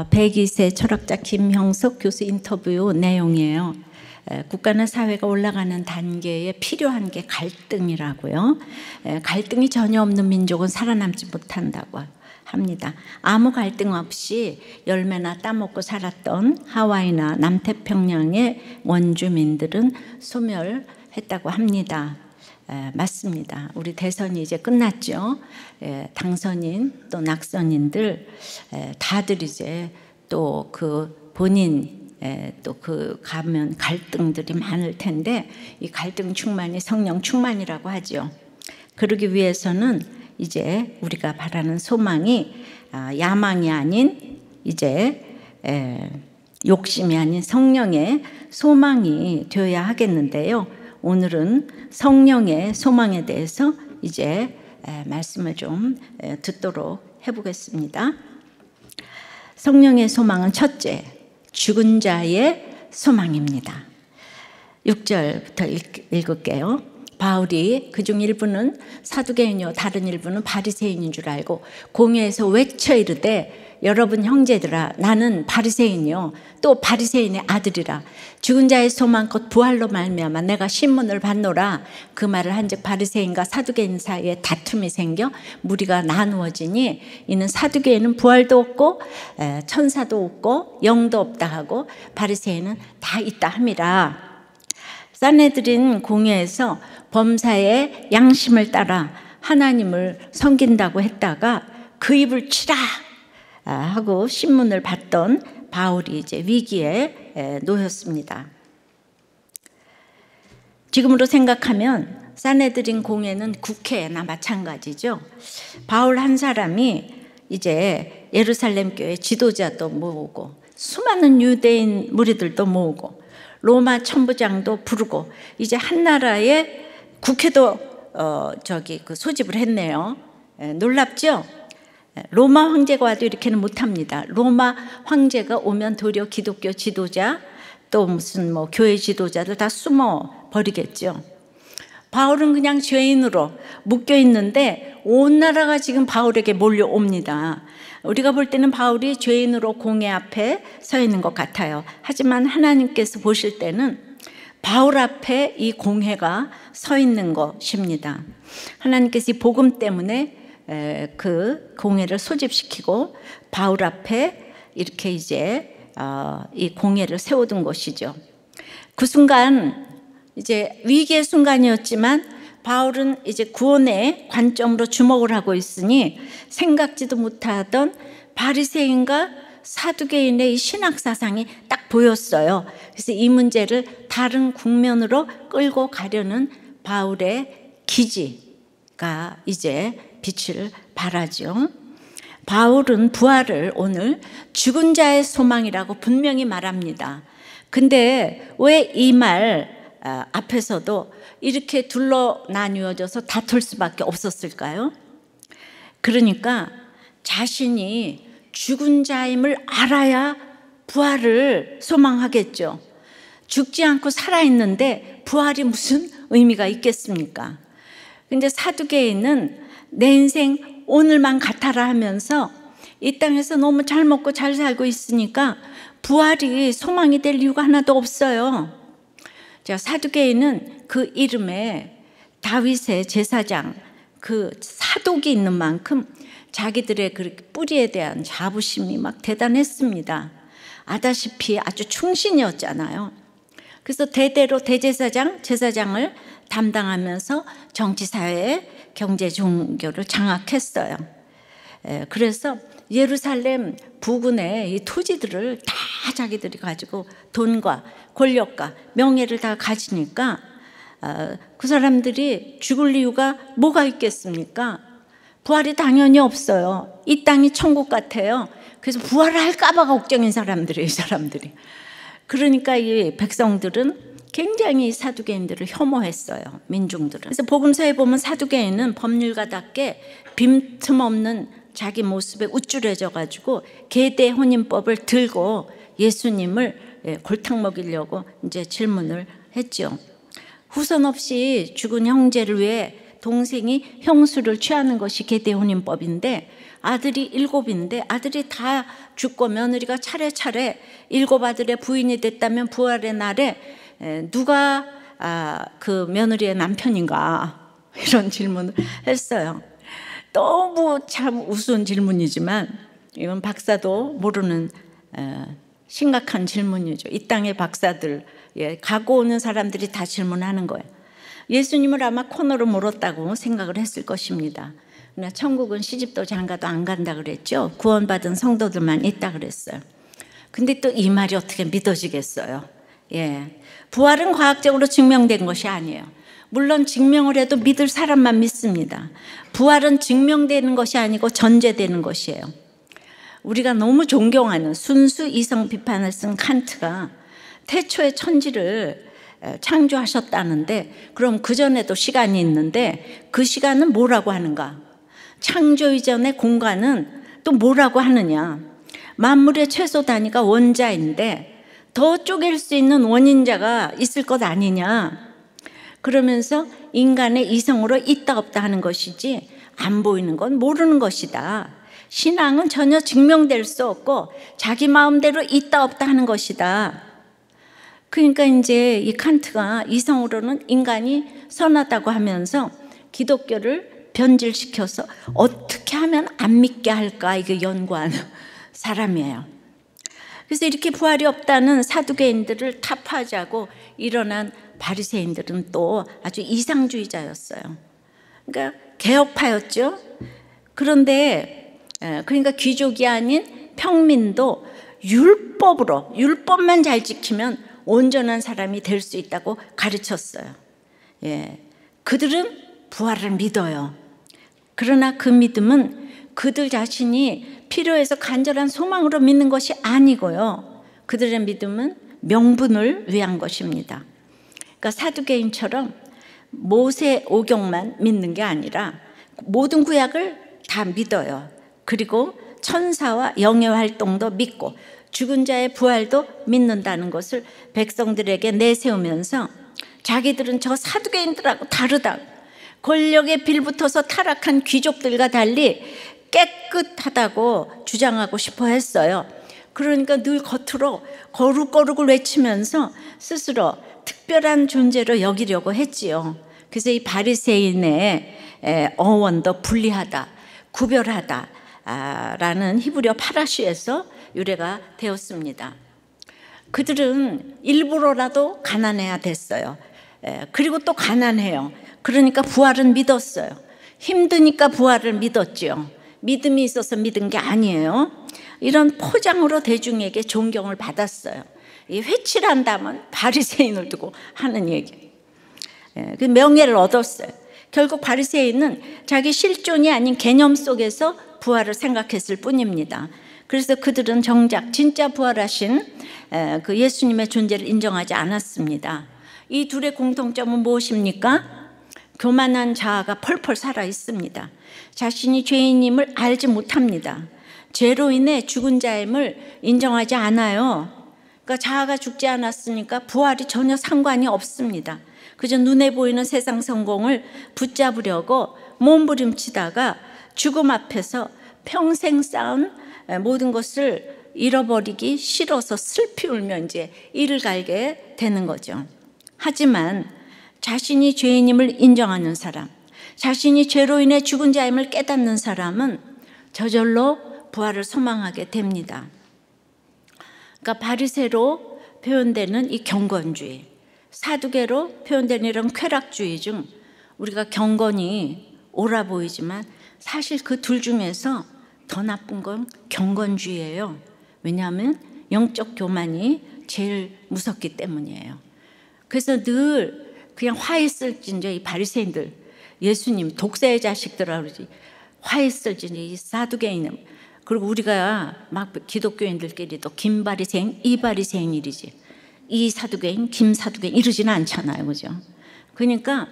102세 철학자 김형석 교수 인터뷰 내용이에요. 국가나 사회가 올라가는 단계에 필요한 게 갈등이라고요. 갈등이 전혀 없는 민족은 살아남지 못한다고 합니다. 아무 갈등 없이 열매나 따먹고 살았던 하와이나 남태평양의 원주민들은 소멸했다고 합니다. 맞습니다. 우리 대선이 이제 끝났죠. 당선인 또 낙선인들 다들 이제 또 그 본인 또 그 가면 갈등들이 많을 텐데 이 갈등 충만이 성령 충만이라고 하죠. 그러기 위해서는 이제 우리가 바라는 소망이 야망이 아닌 이제 욕심이 아닌 성령의 소망이 되어야 하겠는데요. 오늘은 성령의 소망에 대해서 이제 말씀을 좀 듣도록 해보겠습니다. 성령의 소망은 첫째, 죽은 자의 소망입니다. 6절부터 읽을게요. 바울이 그중 일부는 사두개인이요 다른 일부는 바리새인인 줄 알고 공회에서 외쳐 이르되 여러분 형제들아 나는 바리새인이요 또 바리새인의 아들이라 죽은 자의 소망 곧 부활로 말미암아 내가 신문을 받노라. 그 말을 한즉 바리새인과 사두개인 사이에 다툼이 생겨 무리가 나누어지니 이는 사두개인은 부활도 없고 천사도 없고 영도 없다 하고 바리새인은 다 있다 함이라. 산헤드린 공회에서 범사의 양심을 따라 하나님을 섬긴다고 했다가 그 입을 치라 하고 신문을 받던 바울이 이제 위기에 놓였습니다. 지금으로 생각하면 산헤드린 공회는 국회나 마찬가지죠. 바울 한 사람이 이제 예루살렘 교회 지도자도 모으고 수많은 유대인 무리들도 모으고 로마 천부장도 부르고 이제 한 나라의 국회도 소집을 했네요. 놀랍죠? 로마 황제가 와도 이렇게는 못합니다. 로마 황제가 오면 도리어 기독교 지도자 또 무슨 교회 지도자들 다 숨어 버리겠죠. 바울은 그냥 죄인으로 묶여 있는데 온 나라가 지금 바울에게 몰려옵니다. 우리가 볼 때는 바울이 죄인으로 공회 앞에 서 있는 것 같아요. 하지만 하나님께서 보실 때는 바울 앞에 이 공회가 서 있는 것입니다. 하나님께서 이 복음 때문에 그 공회를 소집시키고 바울 앞에 이렇게 이제 이 공회를 세워둔 것이죠. 그 순간 이제 위기의 순간이었지만 바울은 이제 구원의 관점으로 주목을 하고 있으니 생각지도 못하던 바리새인과 사두개인의 이 신학 사상이 딱 보였어요. 그래서 이 문제를 다른 국면으로 끌고 가려는 바울의 기지가 이제 빛을 발하죠. 바울은 부활을 오늘 죽은 자의 소망이라고 분명히 말합니다. 근데 왜 이 말 앞에서도 이렇게 둘러 나뉘어져서 다툴 수밖에 없었을까요? 그러니까 자신이 죽은 자임을 알아야 부활을 소망하겠죠. 죽지 않고 살아있는데 부활이 무슨 의미가 있겠습니까? 근데 사두개인은 내 인생 오늘만 같아라 하면서 이 땅에서 너무 잘 먹고 잘 살고 있으니까 부활이 소망이 될 이유가 하나도 없어요. 자, 사두개인은 그 이름에 다윗의 제사장 그 사독이 있는 만큼 자기들의 그 뿌리에 대한 자부심이 막 대단했습니다. 아다시피 아주 충신이었잖아요. 그래서 대대로 대제사장, 제사장을 담당하면서 정치, 사회, 경제, 종교를 장악했어요. 그래서 예루살렘 부근의 이 토지들을 다 자기들이 가지고 돈과 권력과 명예를 다 가지니까 그 사람들이 죽을 이유가 뭐가 있겠습니까? 부활이 당연히 없어요. 이 땅이 천국 같아요. 그래서 부활할까 봐 걱정인 사람들이에요, 이 사람들이. 그러니까 이 백성들은 굉장히 사두개인들을 혐오했어요, 민중들은. 그래서 복음서에 보면 사두개인은 법률가답게 빈틈없는 자기 모습에 우쭐해져 가지고 계대 혼인법을 들고 예수님을 골탕 먹이려고 이제 질문을 했죠. 후손 없이 죽은 형제를 위해 동생이 형수를 취하는 것이 계대혼인법인데 아들이 7인데 아들이 다 죽고 며느리가 차례차례 7 아들의 부인이 됐다면 부활의 날에 누가 그 며느리의 남편인가 이런 질문을 했어요. 너무 참 우스운 질문이지만 이건 박사도 모르는 심각한 질문이죠. 이 땅의 박사들, 가고 오는 사람들이 다 질문하는 거예요. 예수님을 아마 코너로 몰았다고 생각을 했을 것입니다. 그러나 천국은 시집도 장가도 안 간다 그랬죠. 구원받은 성도들만 있다 그랬어요. 근데 또 이 말이 어떻게 믿어지겠어요? 부활은 과학적으로 증명된 것이 아니에요. 물론 증명을 해도 믿을 사람만 믿습니다. 부활은 증명되는 것이 아니고 전제되는 것이에요. 우리가 너무 존경하는 순수 이성 비판을 쓴 칸트가 태초에 천지를 창조하셨다는데 그럼 그전에도 시간이 있는데 그 시간은 뭐라고 하는가? 창조 이전의 공간은 또 뭐라고 하느냐? 만물의 최소 단위가 원자인데 더 쪼갤 수 있는 원인자가 있을 것 아니냐? 그러면서 인간의 이성으로 있다 없다 하는 것이지 안 보이는 건 모르는 것이다. 신앙은 전혀 증명될 수 없고 자기 마음대로 있다 없다 하는 것이다. 그러니까 이제 이 칸트가 이성으로는 인간이 선하다고 하면서 기독교를 변질시켜서 어떻게 하면 안 믿게 할까 이게 연구하는 사람이에요. 그래서 이렇게 부활이 없다는 사두개인들을 타파하자고 일어난 바리새인들은 또 아주 이상주의자였어요. 그러니까 개혁파였죠. 그런데 그러니까 귀족이 아닌 평민도 율법만 잘 지키면 온전한 사람이 될 수 있다고 가르쳤어요. 그들은 부활을 믿어요. 그러나 그 믿음은 그들 자신이 필요해서 간절한 소망으로 믿는 것이 아니고요. 그들의 믿음은 명분을 위한 것입니다. 그러니까 사두개인처럼 모세 오경만 믿는 게 아니라 모든 구약을 다 믿어요. 그리고 천사와 영의 활동도 믿고 죽은 자의 부활도 믿는다는 것을 백성들에게 내세우면서 자기들은 저 사두개인들하고 다르다. 권력에 빌붙어서 타락한 귀족들과 달리 깨끗하다고 주장하고 싶어 했어요. 그러니까 늘 겉으로 거룩거룩을 외치면서 스스로 특별한 존재로 여기려고 했지요. 그래서 이 바리새인의 어원도 분리하다, 구별하다 라는 히브리어 파라시에서 유래가 되었습니다. 그들은 일부러라도 가난해야 됐어요. 그리고 또 가난해요. 그러니까 부활은 믿었어요. 힘드니까 부활을 믿었죠. 믿음이 있어서 믿은 게 아니에요. 이런 포장으로 대중에게 존경을 받았어요. 이 회치를 한다면 바리새인을 두고 하는 얘기. 그 명예를 얻었어요. 결국 바리새인은 자기 실존이 아닌 개념 속에서 부활을 생각했을 뿐입니다. 그래서 그들은 정작 진짜 부활하신 그 예수님의 존재를 인정하지 않았습니다. 이 둘의 공통점은 무엇입니까? 교만한 자아가 펄펄 살아 있습니다. 자신이 죄인임을 알지 못합니다. 죄로 인해 죽은 자임을 인정하지 않아요. 그러니까 자아가 죽지 않았으니까 부활이 전혀 상관이 없습니다. 그저 눈에 보이는 세상 성공을 붙잡으려고 몸부림치다가 죽음 앞에서 평생 쌓은 모든 것을 잃어버리기 싫어서 슬피 울며 이제 이를 갈게 되는 거죠. 하지만 자신이 죄인임을 인정하는 사람, 자신이 죄로 인해 죽은 자임을 깨닫는 사람은 저절로 부활을 소망하게 됩니다. 그러니까 바리새로 표현되는 이 경건주의, 사두개로 표현되는 이런 쾌락주의 중 우리가 경건이 옳아 보이지만 사실 그 둘 중에서 더 나쁜 건 경건주의예요. 왜냐하면 영적 교만이 제일 무섭기 때문이에요. 그래서 늘 그냥 화했을진저 이 바리새인들, 예수님 독사의 자식들이라고 그러지, 화했을진저 이 사두개인은, 그리고 우리가 막 기독교인들끼리도 김바리새인, 이바리새인이지, 이 사두개인, 김 사두개인 이러지는 않잖아요, 그죠? 그러니까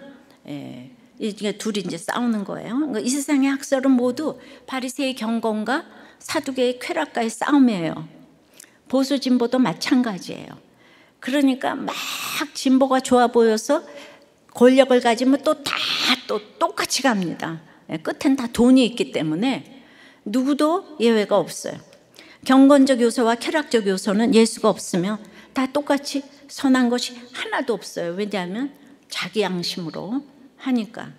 이게 둘이 이제 싸우는 거예요. 그러니까 이 세상의 학설은 모두 바리새의 경건과 사두개의 쾌락과의 싸움이에요. 보수 진보도 마찬가지예요. 그러니까 막 진보가 좋아 보여서 권력을 가지면 또 똑같이 갑니다. 끝엔 다 돈이 있기 때문에 누구도 예외가 없어요. 경건적 요소와 쾌락적 요소는 예수가 없으면 다 똑같이 선한 것이 하나도 없어요. 왜냐하면 자기 양심으로 하니까.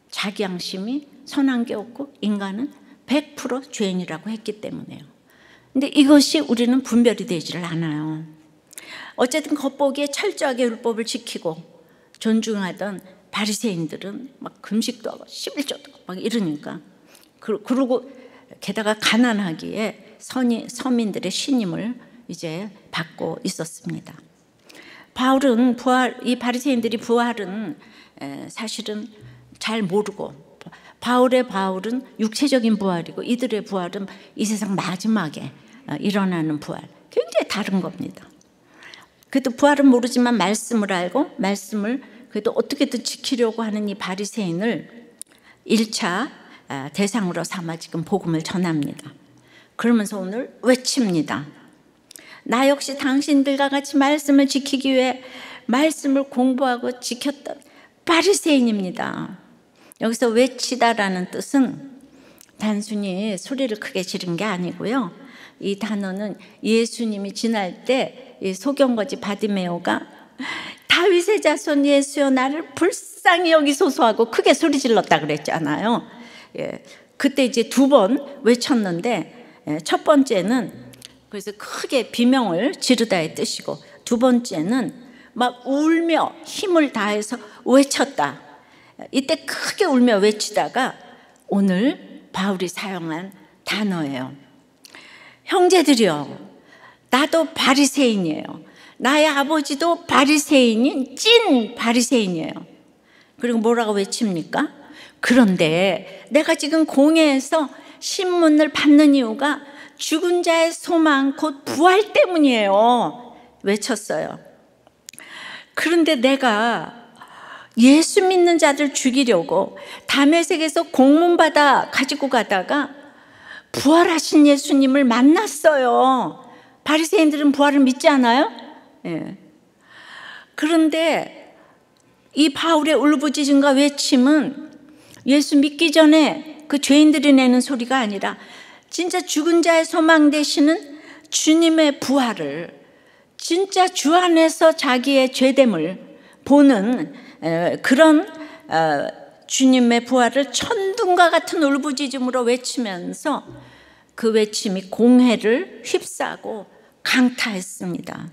자기 양심이 선한 게 없고 인간은 100% 죄인이라고 했기 때문에요. 근데 이것이 우리는 분별이 되지를 않아요. 어쨌든 겉보기에 철저하게 율법을 지키고 존중하던 바리새인들은 막 금식도 하고 11조도 하고 막 이러니까, 그리고 게다가 가난하기에 서민들의 신임을 이제 받고 있었습니다. 바울은 이 바리새인들이 부활은 사실은 잘 모르고, 바울은 육체적인 부활이고 이들의 부활은 이 세상 마지막에 일어나는 부활, 굉장히 다른 겁니다. 그래도 부활은 모르지만 말씀을 알고 말씀을 그래도 어떻게든 지키려고 하는 이 바리새인을 1차 대상으로 삼아 지금 복음을 전합니다. 그러면서 오늘 외칩니다. 나 역시 당신들과 같이 말씀을 지키기 위해 말씀을 공부하고 지켰던 바리새인입니다. 여기서 외치다라는 뜻은 단순히 소리를 크게 지른 게 아니고요. 이 단어는 예수님이 지날 때 이 소경거지 바디메오가 다윗의 자손 예수여 나를 불쌍히 여기소서 하고 크게 소리 질렀다 그랬잖아요. 그때 이제 2번 외쳤는데, 첫 번째는 그래서 크게 비명을 지르다의 뜻이고, 2번째는 막 울며 힘을 다해서 외쳤다. 이때 크게 울며 외치다가 오늘 바울이 사용한 단어예요. 형제들이여, 나도 바리새인이에요. 나의 아버지도 바리새인인 찐 바리새인이에요. 그리고 뭐라고 외칩니까? 그런데 내가 지금 공회에서 신문을 받는 이유가 죽은 자의 소망 곧 부활 때문이에요. 외쳤어요. 그런데 내가 예수 믿는 자들 죽이려고 다메섹에서 공문받아 가지고 가다가 부활하신 예수님을 만났어요. 바리새인들은 부활을 믿지 않아요? 그런데 이 바울의 울부짖음과 외침은 예수 믿기 전에 그 죄인들이 내는 소리가 아니라 진짜 죽은 자의 소망 되시는 주님의 부활을, 진짜 주 안에서 자기의 죄됨을 보는 그런 주님의 부활을 천둥과 같은 울부짖음으로 외치면서 그 외침이 공회를 휩싸고 강타했습니다.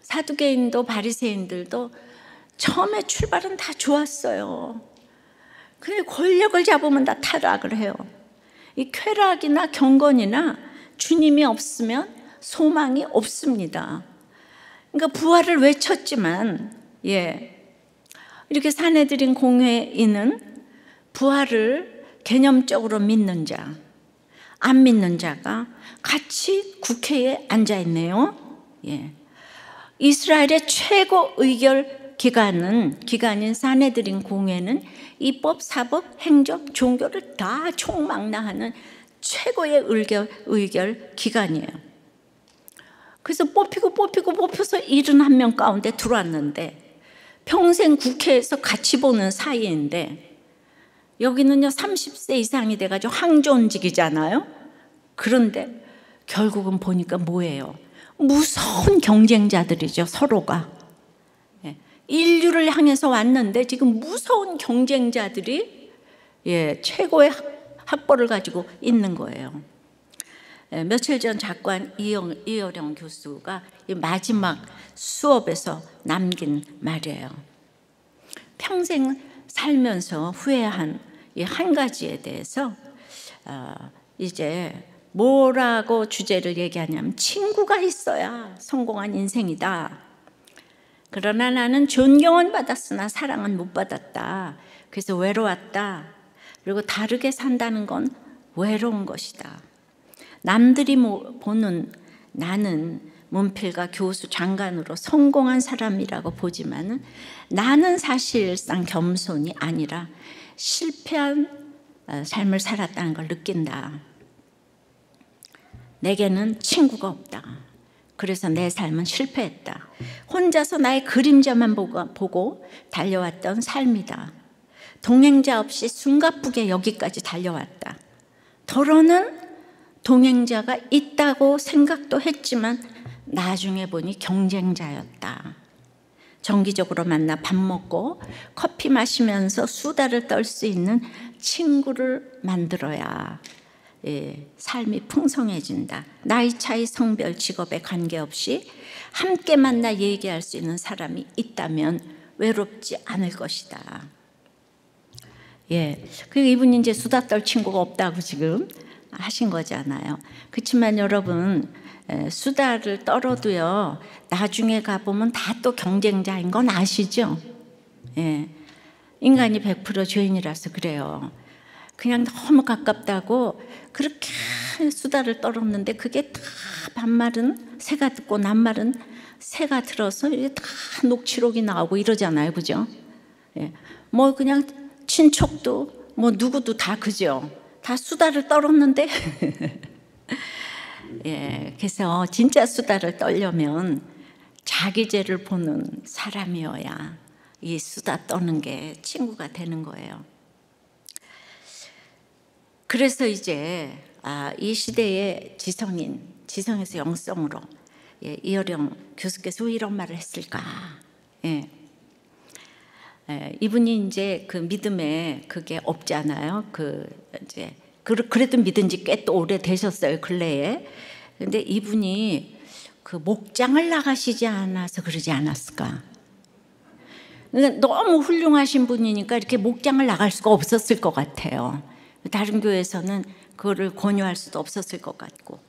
사두개인도 바리새인들도 처음에 출발은 다 좋았어요. 근데 권력을 잡으면 다 타락을 해요. 이 쾌락이나 경건이나 주님이 없으면 소망이 없습니다. 그러니까 부활을 외쳤지만, 이렇게 사내들인 공회인은 부활을 개념적으로 믿는 자, 안 믿는 자가 같이 국회에 앉아 있네요. 이스라엘의 최고 의결 기관인 사내들인 공회는 입법, 사법, 행정, 종교를 다 총망라하는 최고의 의결 기관이에요. 그래서 뽑혀서 71명 가운데 들어왔는데 평생 국회에서 같이 보는 사이인데, 여기는요 30세 이상이 돼가지고 항존직이잖아요. 그런데 결국은 보니까 뭐예요? 무서운 경쟁자들이죠, 서로가. 인류를 향해서 왔는데 지금 무서운 경쟁자들이 최고의 학벌을 가지고 있는 거예요. 며칠 전 작관 이어령 교수가 마지막 수업에서 남긴 말이에요. 평생 살면서 후회한 이 한 가지에 대해서 이제 뭐라고 주제를 얘기하냐면, 친구가 있어야 성공한 인생이다. 그러나 나는 존경은 받았으나 사랑은 못 받았다. 그래서 외로웠다. 그리고 다르게 산다는 건 외로운 것이다. 남들이 보는 나는 문필과 교수, 장관으로 성공한 사람이라고 보지만은 나는 사실상 겸손이 아니라 실패한 삶을 살았다는 걸 느낀다. 내게는 친구가 없다. 그래서 내 삶은 실패했다. 혼자서 나의 그림자만 보고 달려왔던 삶이다. 동행자 없이 숨가쁘게 여기까지 달려왔다. 더러는 동행자가 있다고 생각도 했지만 나중에 보니 경쟁자였다. 정기적으로 만나 밥 먹고 커피 마시면서 수다를 떨 수 있는 친구를 만들어야 삶이 풍성해진다. 나이 차이, 성별, 직업에 관계없이 함께 만나 얘기할 수 있는 사람이 있다면 외롭지 않을 것이다. 그리고 이분이 이제 수다 떨 친구가 없다고 지금 하신 거잖아요. 그렇지만 여러분, 수다를 떨어도요, 나중에 가보면 다 또 경쟁자인 건 아시죠? 인간이 100% 죄인이라서 그래요. 그냥 너무 가깝다고 그렇게 수다를 떨었는데 그게 다 반말은 새가 듣고 낱말은 새가 들어서 이게 다 녹취록이 나오고 이러잖아요. 그죠? 뭐 그냥 친척도 뭐 누구도 다 그죠? 다 수다를 떨었는데 그래서 진짜 수다를 떨려면 자기 죄를 보는 사람이어야 이 수다 떠는 게 친구가 되는 거예요. 그래서 이제 이 시대의 지성에서 영성으로 이어령 교수께서 왜 이런 말을 했을까? 이분이 이제 그 믿음에 그게 없잖아요. 그래도 믿은 지 꽤 또 오래 되셨어요, 근래에. 근데 이분이 그 목장을 나가시지 않아서 그러지 않았을까? 그러니까 너무 훌륭하신 분이니까 이렇게 목장을 나갈 수가 없었을 것 같아요. 다른 교회에서는 그거를 권유할 수도 없었을 것 같고.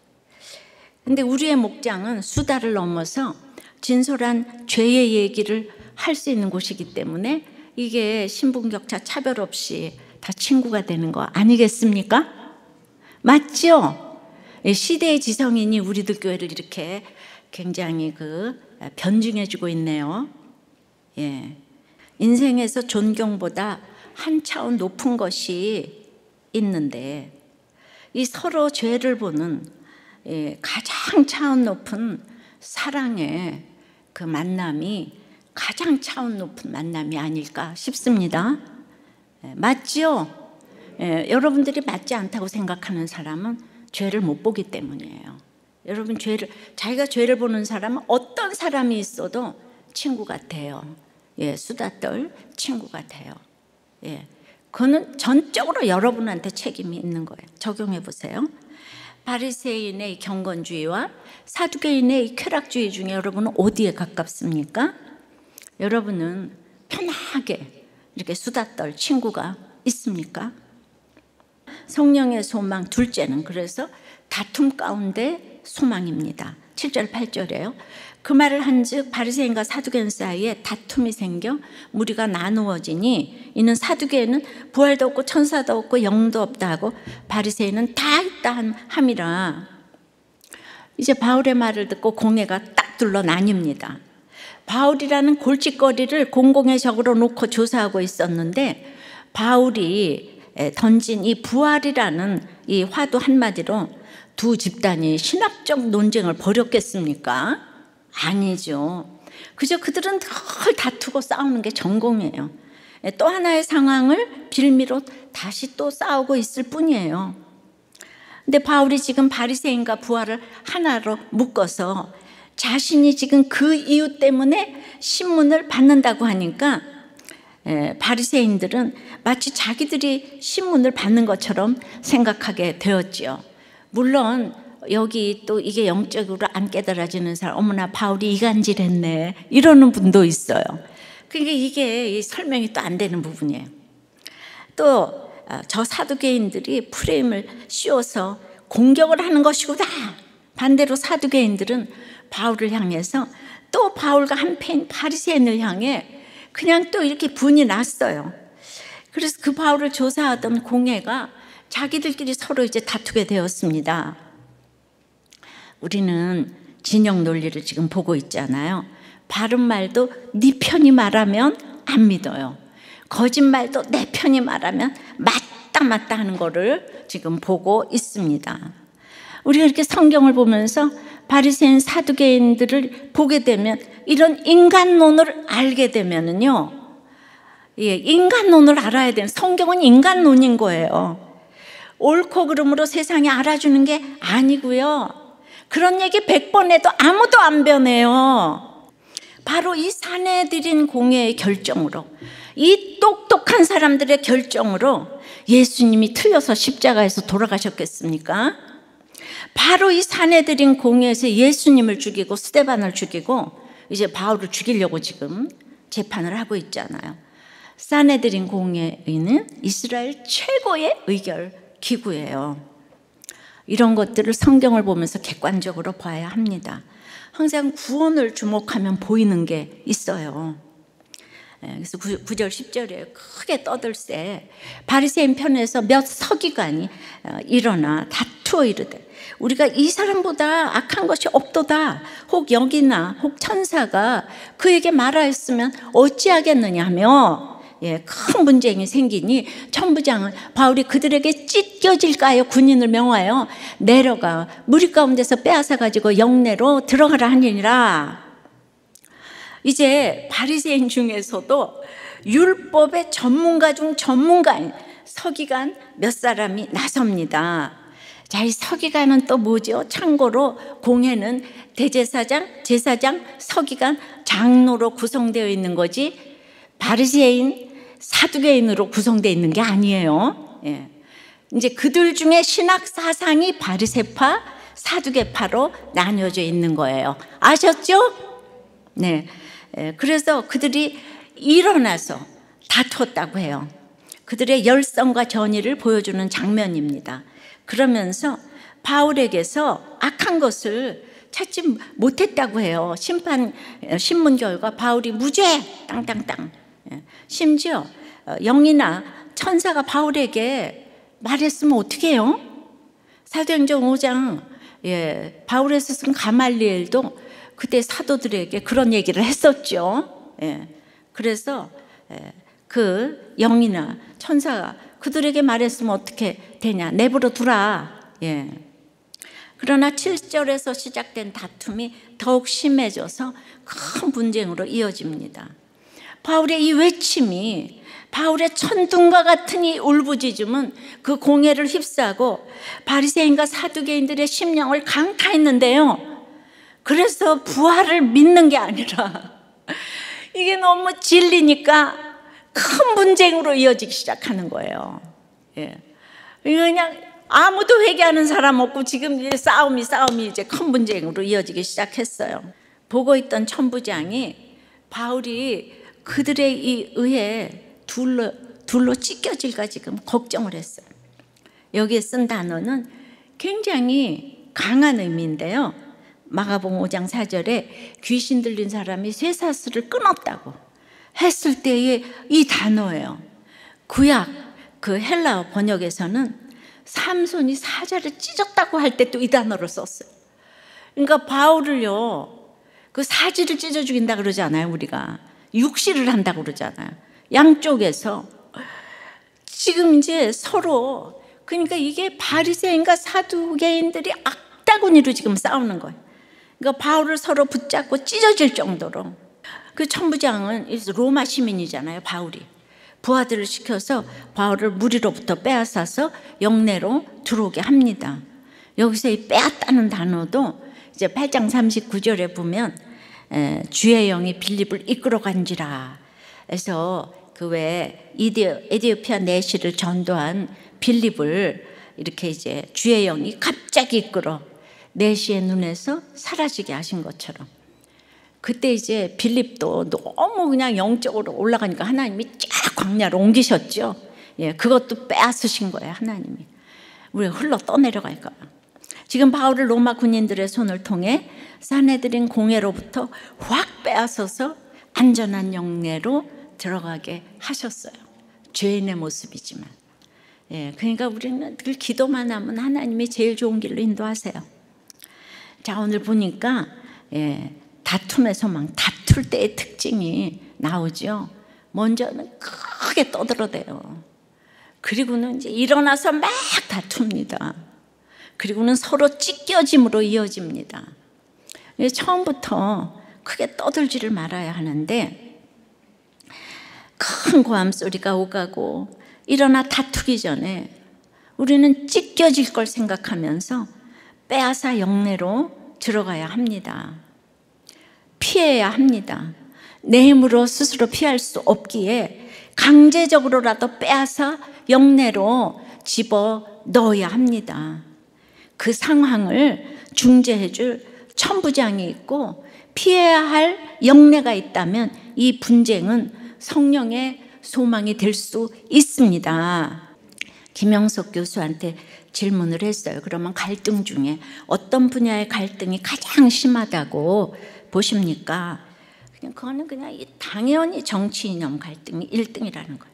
근데 우리의 목장은 수다를 넘어서 진솔한 죄의 얘기를 할 수 있는 곳이기 때문에 이게 신분격차 차별 없이 다 친구가 되는 거 아니겠습니까? 맞죠? 시대의 지성인이 우리들 교회를 이렇게 굉장히 변증해주고 있네요. 인생에서 존경보다 한 차원 높은 것이 있는데 이 서로 죄를 보는 가장 차원 높은 사랑의 그 만남이 가장 차원 높은 만남이 아닐까 싶습니다. 맞죠? 여러분들이 맞지 않다고 생각하는 사람은 죄를 못 보기 때문이에요. 여러분 자기가 죄를 보는 사람은 어떤 사람이 있어도 친구 같아요. 수다 떨 친구 같아요. 그거는 전적으로 여러분한테 책임이 있는 거예요. 적용해 보세요. 바리새인의 경건주의와 사두개인의 쾌락주의 중에 여러분은 어디에 가깝습니까? 여러분은 편하게 이렇게 수다 떨 친구가 있습니까? 성령의 소망 둘째는 그래서 다툼 가운데 소망입니다. 7절 8절이에요. 그 말을 한즉 바리새인과 사두개인 사이에 다툼이 생겨 무리가 나누어지니 이는 사두개인은 부활도 없고 천사도 없고 영도 없다 하고 바리새인은 다 있다 함이라. 이제 바울의 말을 듣고 공회가 딱 둘러 나뉩니다. 바울이라는 골칫거리를 공공의 적으로 놓고 조사하고 있었는데 바울이 던진 이 부활이라는 이 화두 한마디로 두 집단이 신학적 논쟁을 벌였겠습니까? 아니죠. 그저 그들은 늘 다투고 싸우는 게 전공이에요. 또 하나의 상황을 빌미로 다시 또 싸우고 있을 뿐이에요. 근데 바울이 지금 바리새인과 부활을 하나로 묶어서 자신이 지금 그 이유 때문에 신문을 받는다고 하니까 바리새인들은 마치 자기들이 신문을 받는 것처럼 생각하게 되었지요. 물론 여기 또 이게 영적으로 안 깨달아지는 사람, 어머나 바울이 이간질했네 이러는 분도 있어요. 그러니까 이게 설명이 또 안 되는 부분이에요. 또 저 사두개인들이 프레임을 씌워서 공격을 하는 것이구나. 반대로 사두개인들은 바울을 향해서 또 바울과 한패인 바리새인을 향해 그냥 또 이렇게 분이 났어요. 그래서 그 바울을 조사하던 공회가 자기들끼리 서로 이제 다투게 되었습니다. 우리는 진영 논리를 지금 보고 있잖아요. 바른 말도 네 편이 말하면 안 믿어요. 거짓말도 내 편이 말하면 맞다 하는 거를 지금 보고 있습니다. 우리가 이렇게 성경을 보면서 바리새인 사두개인들을 보게 되면 이런 인간론을 알게 되면은요, 예, 인간론을 알아야 돼요. 성경은 인간론인 거예요. 옳고 그름으로 세상이 알아주는 게 아니고요. 그런 얘기 100번 해도 아무도 안 변해요. 바로 이 사내들인 공회의 결정으로, 이 똑똑한 사람들의 결정으로 예수님이 틀려서 십자가에서 돌아가셨겠습니까? 바로 이 사내들인 공회에서 예수님을 죽이고 스데반을 죽이고 이제 바울을 죽이려고 지금 재판을 하고 있잖아요. 사내들인 공회는 이스라엘 최고의 의결 기구예요. 이런 것들을 성경을 보면서 객관적으로 봐야 합니다. 항상 구원을 주목하면 보이는 게 있어요. 그래서 9절 10절에 크게 떠들세 바리새인 편에서 몇 서기관이 일어나 다투어 이르되 우리가 이 사람보다 악한 것이 없도다. 혹 여기나 혹 천사가 그에게 말하였으면 어찌하겠느냐 하며, 예, 큰 분쟁이 생기니 천부장은 바울이 그들에게 찢겨질까요? 군인을 명하여 내려가 무리 가운데서 빼앗아 가지고 영내로 들어가라 하니라. 이제 바리새인 중에서도 율법의 전문가 중 전문가인 서기관 몇 사람이 나섭니다. 자, 이 서기관은 또 뭐죠? 참고로 공회는 대제사장, 제사장, 서기관, 장로로 구성되어 있는 거지 바리새인, 사두개인으로 구성되어 있는 게 아니에요. 예. 이제 그들 중에 신학 사상이 바리새파, 사두개파로 나뉘어져 있는 거예요. 아셨죠? 네. 그래서 그들이 일어나서 다투었다고 해요. 그들의 열성과 전의를 보여주는 장면입니다. 그러면서 바울에게서 악한 것을 찾지 못했다고 해요. 신문 결과 바울이 무죄 땅땅땅. 심지어 영이나 천사가 바울에게 말했으면 어떻게 해요? 사도행전 5장, 예, 바울에서 쓴 가말리엘도 그때 사도들에게 그런 얘기를 했었죠. 예, 그래서 그 영이나 천사가 그들에게 말했으면 어떻게 되냐, 내버려 두라. 예. 그러나 7절에서 시작된 다툼이 더욱 심해져서 큰 분쟁으로 이어집니다. 바울의 이 외침이, 바울의 천둥과 같은 이 울부짖음은 그 공회를 휩싸고 바리새인과 사두개인들의 심령을 강타했는데요. 그래서 부활을 믿는 게 아니라 이게 너무 질리니까 큰 분쟁으로 이어지기 시작하는 거예요. 예. 그냥 아무도 회개하는 사람 없고 지금 이제 싸움이 이제 큰 분쟁으로 이어지기 시작했어요. 보고 있던 천부장이 바울이 그들의 이 의에 둘로 찢겨질까 지금 걱정을 했어요. 여기에 쓴 단어는 굉장히 강한 의미인데요. 마가복음 5장 4절에 귀신 들린 사람이 쇠사슬을 끊었다고 했을 때의 이 단어예요. 구약 그 헬라어 번역에서는 삼손이 사자를 찢었다고 할 때 또 이 단어를 썼어요. 그러니까 바울을요, 그 사지를 찢어 죽인다 그러지 않아요. 우리가 육시를 한다고 그러잖아요. 양쪽에서 지금 이제 서로, 그러니까 이게 바리새인과 사두개인들이 악다구니로 지금 싸우는 거예요. 그러니까 바울을 서로 붙잡고 찢어질 정도로. 그 천부장은 로마 시민이잖아요. 바울이 부하들을 시켜서 바울을 무리로부터 빼앗아서 영내로 들어오게 합니다. 여기서 이 빼앗다는 단어도 이제 8장 39절에 보면 주의 영이 빌립을 이끌어간지라 해서 그 왜 에디오피아 내시를 전도한 빌립을 이렇게 이제 주의 영이 갑자기 이끌어 내시의 눈에서 사라지게 하신 것처럼, 그때 이제 빌립도 너무 그냥 영적으로 올라가니까 하나님이 쫙 광야로 옮기셨죠. 예, 그것도 빼앗으신 거예요. 하나님이 우리가 흘러 떠내려갈까 봐. 지금 바울을 로마 군인들의 손을 통해 사내들인 공회로부터 확 빼앗아서 안전한 영내로 들어가게 하셨어요. 죄인의 모습이지만. 예, 그러니까 우리는 늘 기도만 하면 하나님이 제일 좋은 길로 인도하세요. 자, 오늘 보니까 다툼에서 막 다툴 때의 특징이 나오죠. 먼저는 크게 떠들어대요. 그리고는 이제 일어나서 막 다툽니다. 그리고는 서로 찢겨짐으로 이어집니다. 처음부터 크게 떠들지를 말아야 하는데 큰 고함 소리가 오가고 일어나 다투기 전에 우리는 찢겨질 걸 생각하면서 빼앗아 영내로 들어가야 합니다. 피해야 합니다. 내 힘으로 스스로 피할 수 없기에 강제적으로라도 빼앗아 영내로 집어 넣어야 합니다. 그 상황을 중재해 줄 천부장이 있고 피해야 할 영내가 있다면 이 분쟁은 성령의 소망이 될 수 있습니다. 김영석 교수한테 질문을 했어요. 그러면 갈등 중에 어떤 분야의 갈등이 가장 심하다고 보십니까? 그거는 그냥 당연히 정치 이념 갈등이 1등이라는 거예요.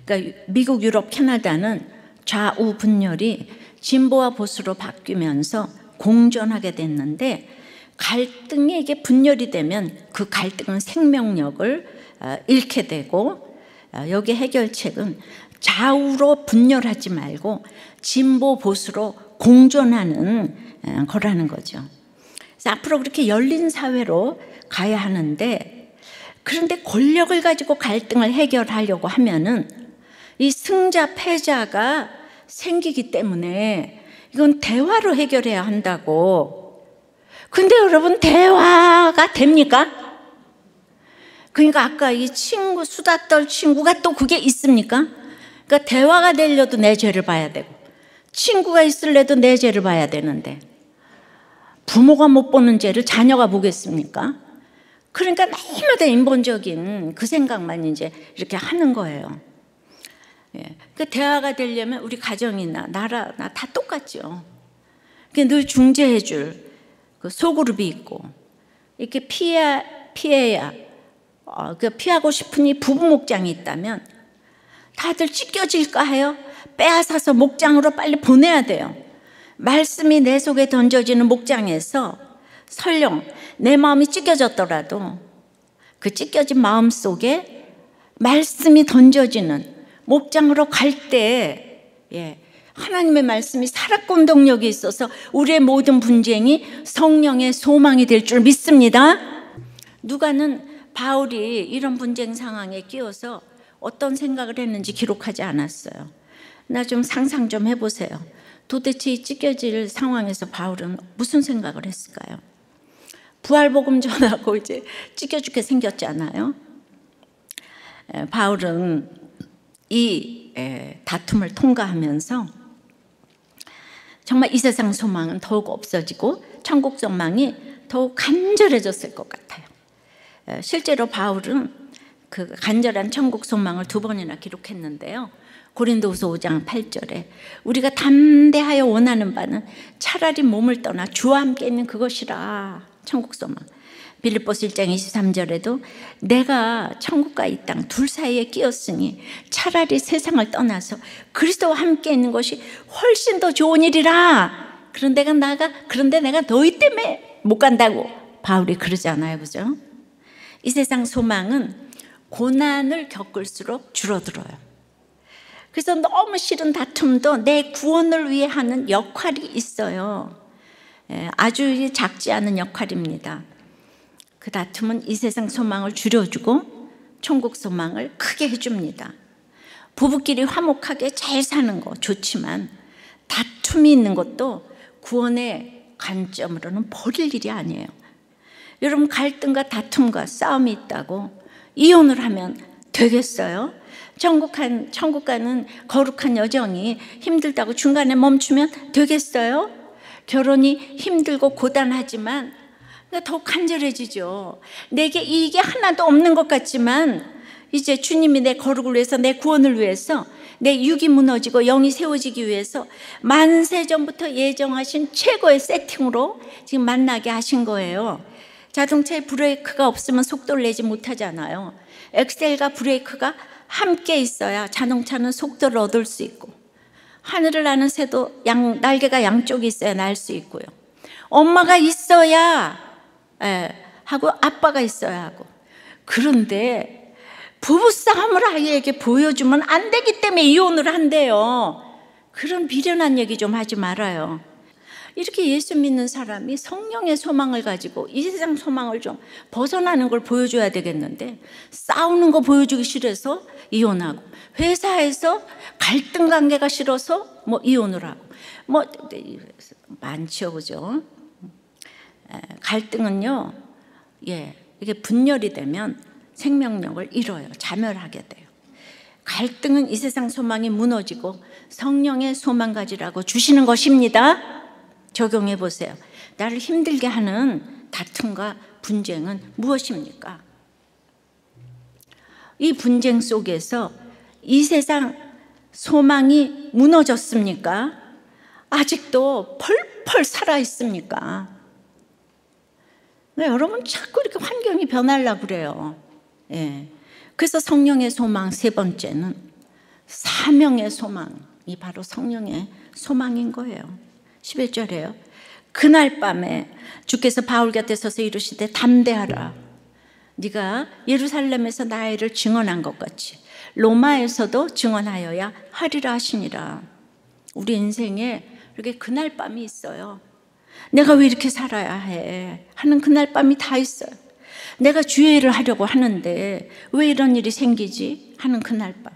그러니까 미국, 유럽, 캐나다는 좌우 분열이 진보와 보수로 바뀌면서 공존하게 됐는데 갈등이 이게 분열이 되면 그 갈등은 생명력을 잃게 되고 여기 해결책은 좌우로 분열하지 말고 진보, 보수로 공존하는 거라는 거죠. 그래서 앞으로 그렇게 열린 사회로 가야 하는데 그런데 권력을 가지고 갈등을 해결하려고 하면은 이 승자, 패자가 생기기 때문에 이건 대화로 해결해야 한다고. 근데 여러분 대화가 됩니까? 그러니까 아까 이 친구, 수다 떨 친구가 또 그게 있습니까? 그러니까 대화가 되려도 내 죄를 봐야 되고 친구가 있을래도 내 죄를 봐야 되는데 부모가 못 보는 죄를 자녀가 보겠습니까? 그러니까 날마다 인본적인 그 생각만 이제 이렇게 하는 거예요. 예. 그 대화가 되려면 우리 가정이나 나라 다 똑같죠. 늘 중재해 줄 그 소그룹이 있고 이렇게 피해야 피하고 싶으니 부부 목장이 있다면 다들 찢겨질까 해요. 빼앗아서 목장으로 빨리 보내야 돼요. 말씀이 내 속에 던져지는 목장에서 설령 내 마음이 찢겨졌더라도 그 찢겨진 마음 속에 말씀이 던져지는 목장으로 갈 때 하나님의 말씀이 살아권동력이 있어서 우리의 모든 분쟁이 성령의 소망이 될 줄 믿습니다. 누가는 바울이 이런 분쟁 상황에 끼어서 어떤 생각을 했는지 기록하지 않았어요. 나 좀 상상 좀 해보세요. 도대체 이 찢겨질 상황에서 바울은 무슨 생각을 했을까요? 부활복음 전하고 이제 찢겨 죽게 생겼잖아요. 바울은 이 다툼을 통과하면서 정말 이 세상 소망은 더욱 없어지고 천국 소망이 더욱 간절해졌을 것 같아요. 실제로 바울은 그 간절한 천국 소망을 2번이나 기록했는데요. 고린도후서 5장 8절에 우리가 담대하여 원하는 바는 차라리 몸을 떠나 주와 함께 있는 그것이라. 천국 소망. 빌립보서 1장 23절에도 내가 천국과 이 땅 둘 사이에 끼었으니 차라리 세상을 떠나서 그리스도와 함께 있는 것이 훨씬 더 좋은 일이라. 그런데 내가 너희 때문에 못 간다고 바울이 그러잖아요. 그죠? 이 세상 소망은 고난을 겪을수록 줄어들어요. 그래서 너무 싫은 다툼도 내 구원을 위해 하는 역할이 있어요. 아주 작지 않은 역할입니다. 그 다툼은 이 세상 소망을 줄여주고 천국 소망을 크게 해줍니다. 부부끼리 화목하게 잘 사는 거 좋지만 다툼이 있는 것도 구원의 관점으로는 버릴 일이 아니에요. 여러분 갈등과 다툼과 싸움이 있다고 이혼을 하면 되겠어요? 천국 가는 거룩한 여정이 힘들다고 중간에 멈추면 되겠어요? 결혼이 힘들고 고단하지만 더 간절해지죠. 내게 이익이 하나도 없는 것 같지만 이제 주님이 내 거룩을 위해서, 내 구원을 위해서, 내 육이 무너지고 영이 세워지기 위해서 만세전부터 예정하신 최고의 세팅으로 지금 만나게 하신 거예요. 자동차에 브레이크가 없으면 속도를 내지 못하잖아요. 엑셀과 브레이크가 함께 있어야 자동차는 속도를 얻을 수 있고, 하늘을 나는 새도 날개가 양쪽에 있어야 날 수 있고요. 엄마가 있어야 하고 아빠가 있어야 하고. 그런데 부부싸움을 아이에게 보여주면 안 되기 때문에 이혼을 한대요. 그런 미련한 얘기 좀 하지 말아요. 이렇게 예수 믿는 사람이 성령의 소망을 가지고 이 세상 소망을 좀 벗어나는 걸 보여줘야 되겠는데, 싸우는 거 보여주기 싫어서 이혼하고, 회사에서 갈등 관계가 싫어서 뭐 이혼을 하고, 뭐 많죠, 그죠? 갈등은요, 이게 분열이 되면 생명력을 잃어요. 자멸하게 돼요. 갈등은 이 세상 소망이 무너지고 성령의 소망 가지라고 주시는 것입니다. 적용해 보세요. 나를 힘들게 하는 다툼과 분쟁은 무엇입니까? 이 분쟁 속에서 이 세상 소망이 무너졌습니까? 아직도 펄펄 살아 있습니까? 네, 여러분 자꾸 이렇게 환경이 변하려고 그래요. 그래서 성령의 소망 세 번째는 사명의 소망이 바로 성령의 소망인 거예요. 11절에요. 그날 밤에 주께서 바울 곁에 서서 이르시되 담대하라. 네가 예루살렘에서 나의 일을 증언한 것 같이 로마에서도 증언하여야 하리라 하시니라. 우리 인생에 이렇게 그날 밤이 있어요. 내가 왜 이렇게 살아야 해 하는 그날 밤이 다 있어요. 내가 주의 일을 하려고 하는데 왜 이런 일이 생기지 하는 그날 밤.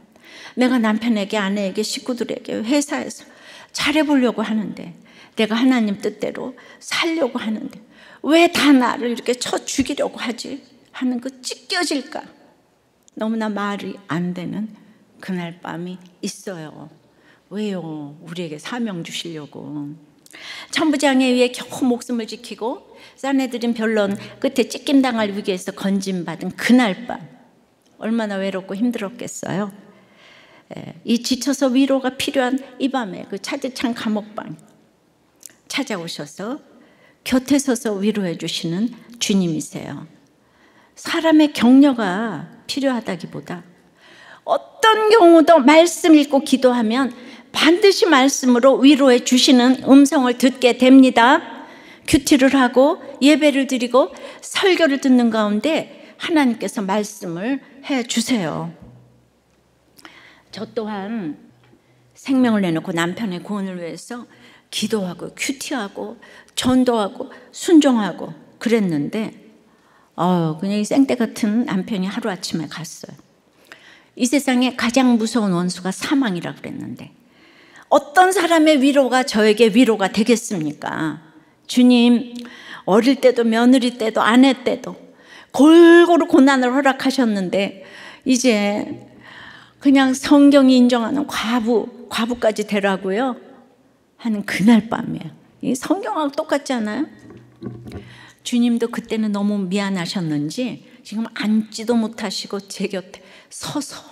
내가 남편에게, 아내에게, 식구들에게, 회사에서 잘해보려고 하는데, 내가 하나님 뜻대로 살려고 하는데 왜 다 나를 이렇게 쳐 죽이려고 하지 하는 그 찢겨질까, 너무나 말이 안 되는 그날 밤이 있어요. 왜요? 우리에게 사명 주시려고. 천부장에 의해 겨우 목숨을 지키고 사내들인 변론 끝에 찢김당할 위기에서 건진받은 그날 밤, 얼마나 외롭고 힘들었겠어요. 이 지쳐서 위로가 필요한 이 밤에 그 차디찬 감옥방 찾아오셔서 곁에 서서 위로해 주시는 주님이세요. 사람의 격려가 필요하다기보다 어떤 경우도 말씀 읽고 기도하면 반드시 말씀으로 위로해 주시는 음성을 듣게 됩니다. 큐티를 하고 예배를 드리고 설교를 듣는 가운데 하나님께서 말씀을 해 주세요. 저 또한 생명을 내놓고 남편의 구원을 위해서 기도하고 큐티하고 전도하고 순종하고 그랬는데 그냥 이 생떼 같은 남편이 하루아침에 갔어요. 이 세상에 가장 무서운 원수가 사망이라 그랬는데 어떤 사람의 위로가 저에게 위로가 되겠습니까? 주님, 어릴 때도 며느리 때도 아내 때도 골고루 고난을 허락하셨는데 이제 그냥 성경이 인정하는 과부까지 되라고요 하는 그날 밤이에요. 이 성경하고 똑같지 않아요? 주님도 그때는 너무 미안하셨는지 지금 앉지도 못하시고 제 곁에 서서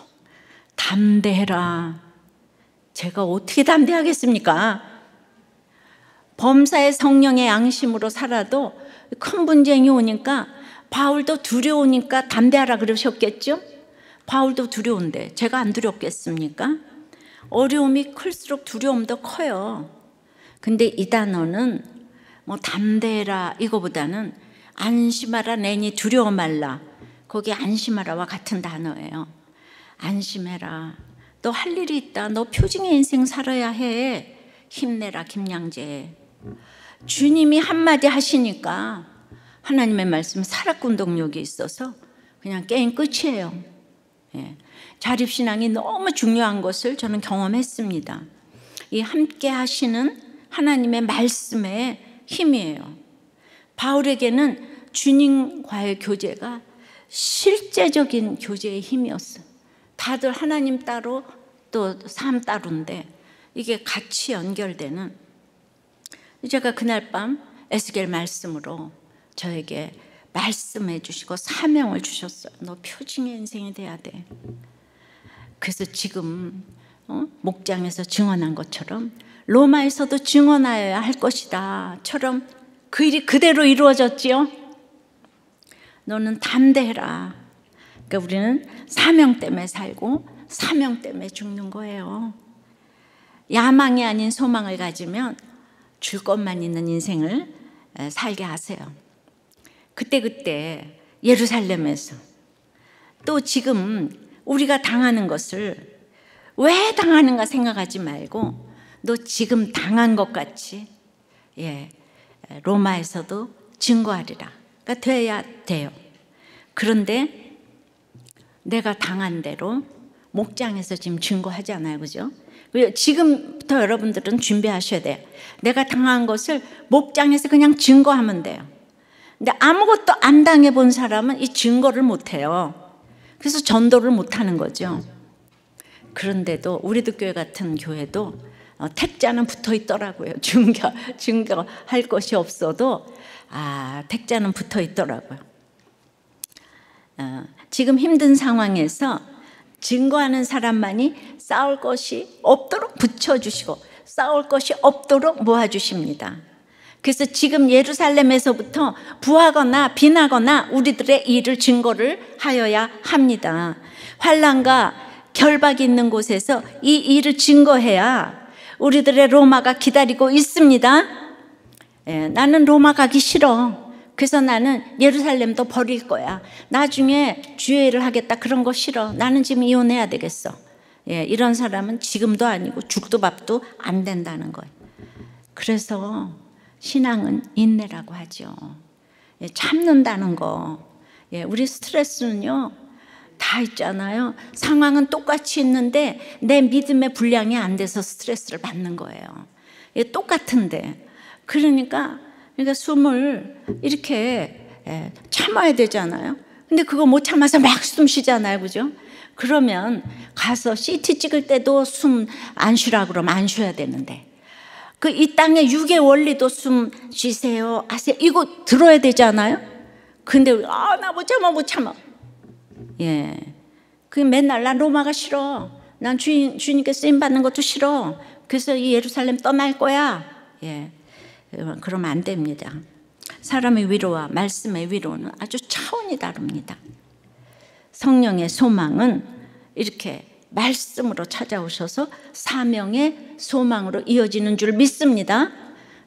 담대해라. 제가 어떻게 담대하겠습니까? 범사의 성령의 양심으로 살아도 큰 분쟁이 오니까 바울도 두려우니까 담대하라 그러셨겠죠? 바울도 두려운데 제가 안 두렵겠습니까? 어려움이 클수록 두려움도 커요. 근데 이 단어는 뭐 담대해라 이거보다는 안심하라 내니 두려워 말라, 거기 안심하라와 같은 단어예요. 안심해라. 너 할 일이 있다. 너 표징의 인생 살아야 해. 힘내라 김양재. 주님이 한마디 하시니까 하나님의 말씀 살아꾼동력이 있어서 그냥 게임 끝이에요. 자립신앙이 너무 중요한 것을 저는 경험했습니다. 이 함께 하시는 하나님의 말씀의 힘이에요. 바울에게는 주님과의 교제가 실제적인 교제의 힘이었어요. 다들 하나님 따로 또 삶 따로인데 이게 같이 연결되는, 제가 그날 밤 에스겔 말씀으로 저에게 말씀해 주시고 사명을 주셨어요. 너 표징의 인생이 돼야 돼. 그래서 지금 목장에서 증언한 것처럼 로마에서도 증언하여야 할 것이다 처럼 그 일이 그대로 이루어졌지요. 너는 담대해라. 그러니까 우리는 사명 때문에 살고 사명 때문에 죽는 거예요. 야망이 아닌 소망을 가지면 줄 것만 있는 인생을 살게 하세요. 그때 예루살렘에서 또 지금 우리가 당하는 것을 왜 당하는가 생각하지 말고 너 지금 당한 것 같이 로마에서도 증거하리라. 그러니까 돼야 돼요. 그런데 내가 당한 대로 목장에서 지금 증거하잖아요. 그죠? 지금부터 여러분들은 준비하셔야 돼요. 내가 당한 것을 목장에서 그냥 증거하면 돼요. 근데 아무것도 안 당해본 사람은 이 증거를 못해요. 그래서 전도를 못하는 거죠. 그런데도 우리도 교회 같은 교회도 택자는 붙어 있더라고요. 증거할 것이 없어도 택자는 붙어 있더라고요. 지금 힘든 상황에서 증거하는 사람만이 싸울 것이 없도록 붙여주시고 싸울 것이 없도록 모아주십니다. 그래서 지금 예루살렘에서부터 부하거나 빈하거나 우리들의 일을 증거를 하여야 합니다. 환난과 결박이 있는 곳에서 이 일을 증거해야 우리들의 로마가 기다리고 있습니다. 나는 로마 가기 싫어. 그래서 나는 예루살렘도 버릴 거야. 나중에 주의를 하겠다. 그런 거 싫어. 나는 지금 이혼해야 되겠어. 이런 사람은 지금도 아니고 죽도 밥도 안 된다는 거예요. 그래서 신앙은 인내라고 하죠. 참는다는 거. 우리 스트레스는요 다 있잖아요. 상황은 똑같이 있는데 내 믿음의 분량이 안 돼서 스트레스를 받는 거예요. 똑같은데 그러니까 숨을 이렇게 참아야 되잖아요. 근데 그거 못 참아서 막 숨 쉬잖아요. 그죠? 그러면 가서 CT 찍을 때도 숨 안 쉬라 그러면 안 쉬어야 되는데 이 땅의 육의 원리도 숨 쉬세요 하세요 이거 들어야 되잖아요. 근데 나 못 참아. 그 맨날 난 로마가 싫어. 난 주님께 쓰임 받는 것도 싫어. 그래서 이 예루살렘 떠날 거야. 그러면 안 됩니다. 사람의 위로와 말씀의 위로는 아주 차원이 다릅니다. 성령의 소망은 이렇게 말씀으로 찾아오셔서 사명의 소망으로 이어지는 줄 믿습니다.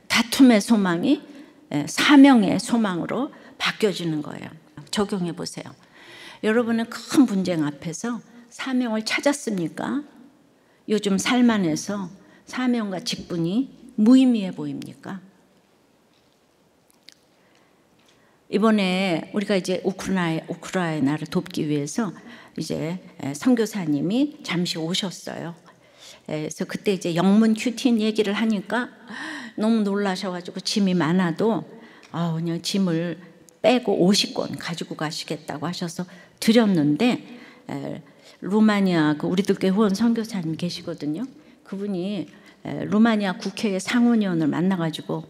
다툼의 소망이 사명의 소망으로 바뀌어지는 거예요. 적용해 보세요. 여러분은 큰 분쟁 앞에서 사명을 찾았습니까? 요즘 삶 안에서 사명과 직분이 무의미해 보입니까? 이번에 우리가 이제 우크라이나를 돕기 위해서 이제 선교사님이 잠시 오셨어요. 그래서 그때 이제 영문 큐틴 얘기를 하니까 너무 놀라셔가지고 짐이 많아도 그냥 짐을 빼고 50권 가지고 가시겠다고 하셔서 드렸는데 루마니아 우리들 교회 후원 선교사님 계시거든요. 그분이 루마니아 국회의 상원의원을 만나가지고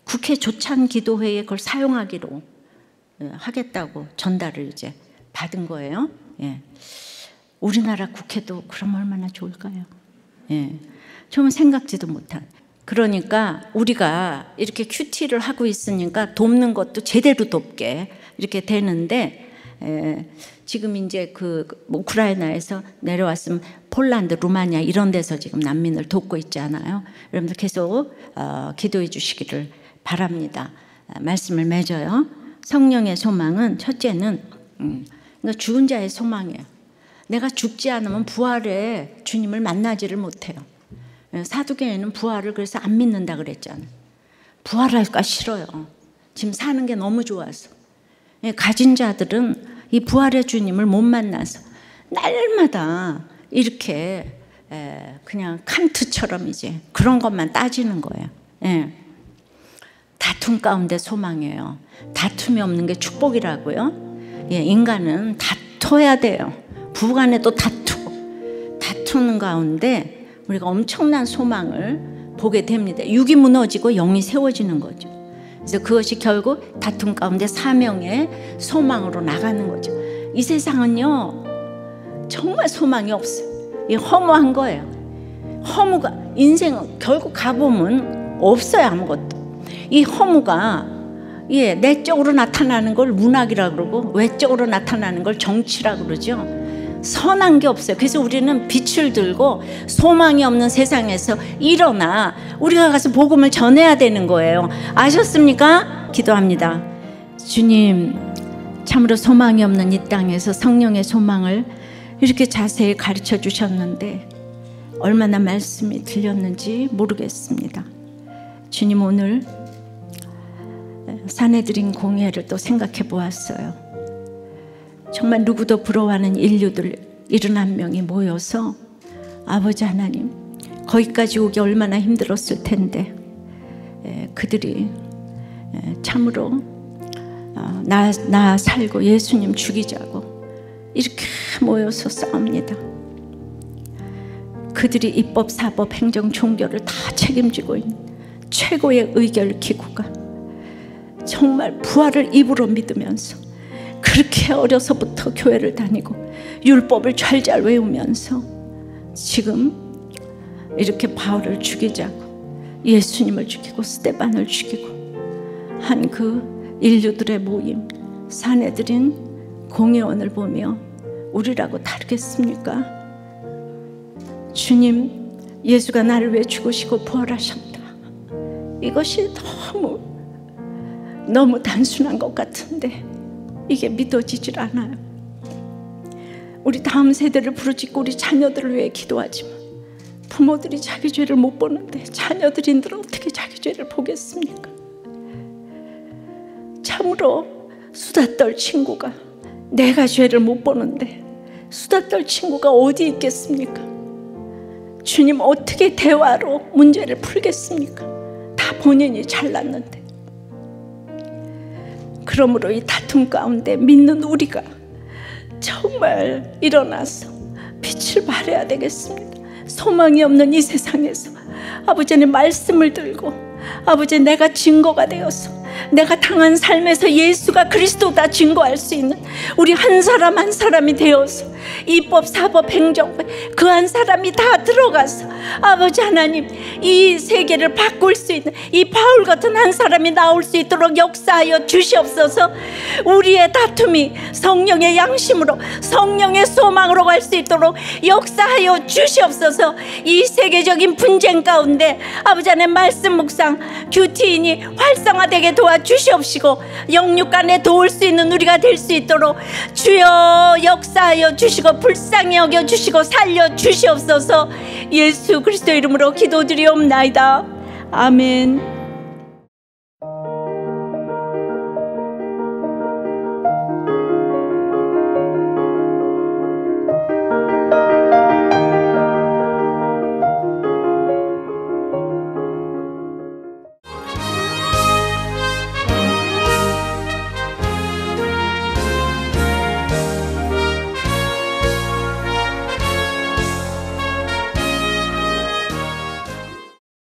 국회 조찬 기도회에 그걸 사용하기로 하겠다고 전달을 이제 받은 거예요. 우리나라 국회도 그럼 얼마나 좋을까요? 처음 생각지도 못한. 그러니까 우리가 이렇게 큐티를 하고 있으니까 돕는 것도 제대로 돕게 이렇게 되는데 지금 이제 우크라이나에서 내려왔으면 폴란드, 루마니아 이런 데서 지금 난민을 돕고 있잖아요. 여러분들 계속 기도해 주시기를 바랍니다. 말씀을 맺어요. 성령의 소망은 첫째는 죽은 자의 소망이에요. 내가 죽지 않으면 부활에 주님을 만나지를 못해요. 사두개인은 부활을 그래서 안 믿는다 그랬잖아요. 부활할까 싫어요. 지금 사는 게 너무 좋아서. 가진 자들은 이 부활의 주님을 못 만나서 날마다 이렇게 그냥 칸트처럼 이제 그런 것만 따지는 거예요. 다툼 가운데 소망이에요. 다툼이 없는 게 축복이라고요. 인간은 다퉈야 돼요. 부부간에도 다투는 가운데 우리가 엄청난 소망을 보게 됩니다. 육이 무너지고 영이 세워지는 거죠. 그래서 그것이 결국 다툼 가운데 사명의 소망으로 나가는 거죠. 이 세상은요 정말 소망이 없어요. 허무한 거예요. 허무가 인생은 결국 가보면 없어요. 아무것도. 이 허무가 내적으로 나타나는 걸 문학이라고 그러고 외적으로 나타나는 걸 정치라고 그러죠. 선한 게 없어요. 그래서 우리는 빛을 들고 소망이 없는 세상에서 일어나 우리가 가서 복음을 전해야 되는 거예요. 아셨습니까? 기도합니다. 주님, 참으로 소망이 없는 이 땅에서 성령의 소망을 이렇게 자세히 가르쳐 주셨는데 얼마나 말씀이 들렸는지 모르겠습니다. 주님, 오늘 사내들인 공예를 또 생각해 보았어요. 정말 누구도 부러워하는 인류들 71명이 모여서 아버지 하나님, 거기까지 오기 얼마나 힘들었을 텐데 그들이 참으로 나 살고 예수님 죽이자고 이렇게 모여서 싸웁니다. 그들이 입법, 사법, 행정, 종교를 다 책임지고 있는 최고의 의결 기구가 정말 부활을 입으로 믿으면서 그렇게 어려서부터 교회를 다니고 율법을 잘잘 외우면서 지금 이렇게 바울을 죽이자고 예수님을 죽이고 스데반을 죽이고 한 그 인류들의 모임, 사내들인 공회원을 보며 우리라고 다르겠습니까? 주님, 예수가 나를 왜 죽으시고 부활하셨다. 이것이 너무 단순한 것 같은데 이게 믿어지질 않아요. 우리 다음 세대를 부르짖고 우리 자녀들을 위해 기도하지만 부모들이 자기 죄를 못 보는데 자녀들인들 어떻게 자기 죄를 보겠습니까? 참으로 수다 떨 친구가, 내가 죄를 못 보는데 수다 떨 친구가 어디 있겠습니까? 주님, 어떻게 대화로 문제를 풀겠습니까? 다 본인이 잘났는데. 그러므로 이 다툼 가운데 믿는 우리가 정말 일어나서 빛을 발해야 되겠습니다. 소망이 없는 이 세상에서 아버지의 말씀을 들고, 아버지, 내가 증거가 되어서 내가 당한 삶에서 예수가 그리스도다 증거할 수 있는 우리 한 사람 한 사람이 되어서 입법, 사법, 행정 그 한 사람이 다 들어가서 아버지 하나님, 이 세계를 바꿀 수 있는 이 바울 같은 한 사람이 나올 수 있도록 역사하여 주시옵소서. 우리의 다툼이 성령의 양심으로, 성령의 소망으로 갈 수 있도록 역사하여 주시옵소서. 이 세계적인 분쟁 가운데 아버지 하나님 말씀 묵상, 큐티인이 활성화되게 도와주시옵시고 영육간에 도울 수 있는 우리가 될 수 있도록 주여 역사하여 주시고 불쌍히 여겨 주시고 살려 주시옵소서. 예수 그리스도 이름으로 기도드리옵나이다. 아멘.